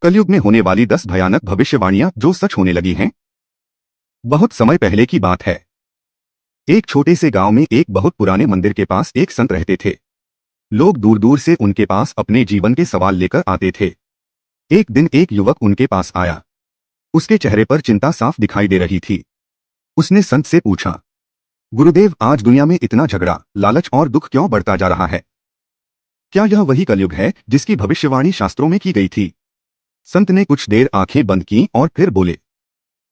कलयुग में होने वाली 10 भयानक भविष्यवाणियां जो सच होने लगी हैं। बहुत समय पहले की बात है। एक छोटे से गांव में एक बहुत पुराने मंदिर के पास एक संत रहते थे। लोग दूर दूर से उनके पास अपने जीवन के सवाल लेकर आते थे। एक दिन एक युवक उनके पास आया। उसके चेहरे पर चिंता साफ दिखाई दे रही थी। उसने संत से पूछा, गुरुदेव, आज दुनिया में इतना झगड़ा, लालच और दुख क्यों बढ़ता जा रहा है? क्या यह वही कलयुग है जिसकी भविष्यवाणी शास्त्रों में की गई थी? संत ने कुछ देर आंखें बंद की और फिर बोले,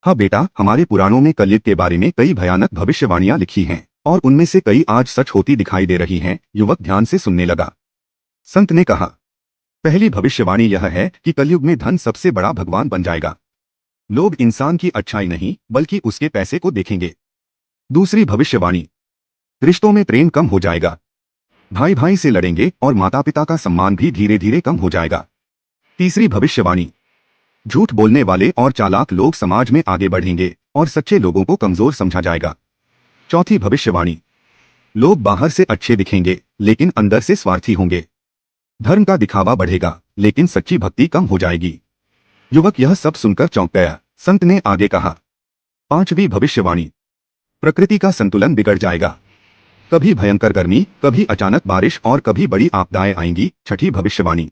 हाँ बेटा, हमारे पुराणों में कलयुग के बारे में कई भयानक भविष्यवाणियां लिखी हैं और उनमें से कई आज सच होती दिखाई दे रही हैं। युवक ध्यान से सुनने लगा। संत ने कहा, पहली भविष्यवाणी यह है कि कलयुग में धन सबसे बड़ा भगवान बन जाएगा। लोग इंसान की अच्छाई नहीं बल्कि उसके पैसे को देखेंगे। दूसरी भविष्यवाणी, रिश्तों में प्रेम कम हो जाएगा। भाई भाई से लड़ेंगे और माता पिता का सम्मान भी धीरे धीरे कम हो जाएगा। तीसरी भविष्यवाणी, झूठ बोलने वाले और चालाक लोग समाज में आगे बढ़ेंगे और सच्चे लोगों को कमजोर समझा जाएगा। चौथी भविष्यवाणी, लोग बाहर से अच्छे दिखेंगे लेकिन अंदर से स्वार्थी होंगे। धर्म का दिखावा बढ़ेगा लेकिन सच्ची भक्ति कम हो जाएगी। युवक यह सब सुनकर चौंक गया। संत ने आगे कहा, पांचवी भविष्यवाणी, प्रकृति का संतुलन बिगड़ जाएगा। कभी भयंकर गर्मी, कभी अचानक बारिश और कभी बड़ी आपदाएं आएंगी। छठी भविष्यवाणी,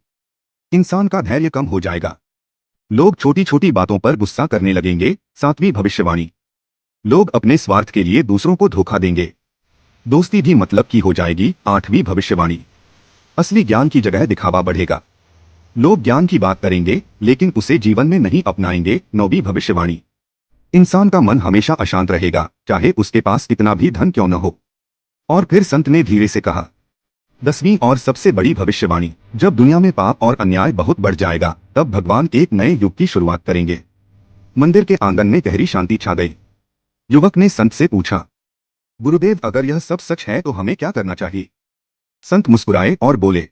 इंसान का धैर्य कम हो जाएगा। लोग छोटी छोटी बातों पर गुस्सा करने लगेंगे। सातवीं भविष्यवाणी, लोग अपने स्वार्थ के लिए दूसरों को धोखा देंगे। दोस्ती भी मतलब की हो जाएगी। आठवीं भविष्यवाणी, असली ज्ञान की जगह दिखावा बढ़ेगा। लोग ज्ञान की बात करेंगे लेकिन उसे जीवन में नहीं अपनाएंगे। नौवीं भविष्यवाणी, इंसान का मन हमेशा अशांत रहेगा चाहे उसके पास कितना भी धन क्यों न हो। और फिर संत ने धीरे से कहा, दसवीं और सबसे बड़ी भविष्यवाणी, जब दुनिया में पाप और अन्याय बहुत बढ़ जाएगा तब भगवान एक नए युग की शुरुआत करेंगे। मंदिर के आंगन में गहरी शांति छा गई। युवक ने संत से पूछा, गुरुदेव, अगर यह सब सच है तो हमें क्या करना चाहिए? संत मुस्कुराए और बोले,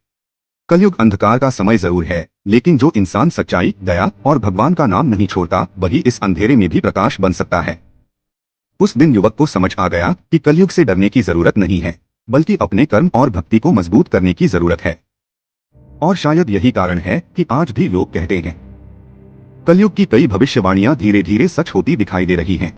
कलयुग अंधकार का समय जरूर है लेकिन जो इंसान सच्चाई, दया और भगवान का नाम नहीं छोड़ता वही इस अंधेरे में भी प्रकाश बन सकता है। उस दिन युवक को समझ आ गया कि कलयुग से डरने की जरूरत नहीं है बल्कि अपने कर्म और भक्ति को मजबूत करने की जरूरत है। और शायद यही कारण है कि आज भी लोग कहते हैं, कलयुग की कई भविष्यवाणियां धीरे धीरे सच होती दिखाई दे रही हैं।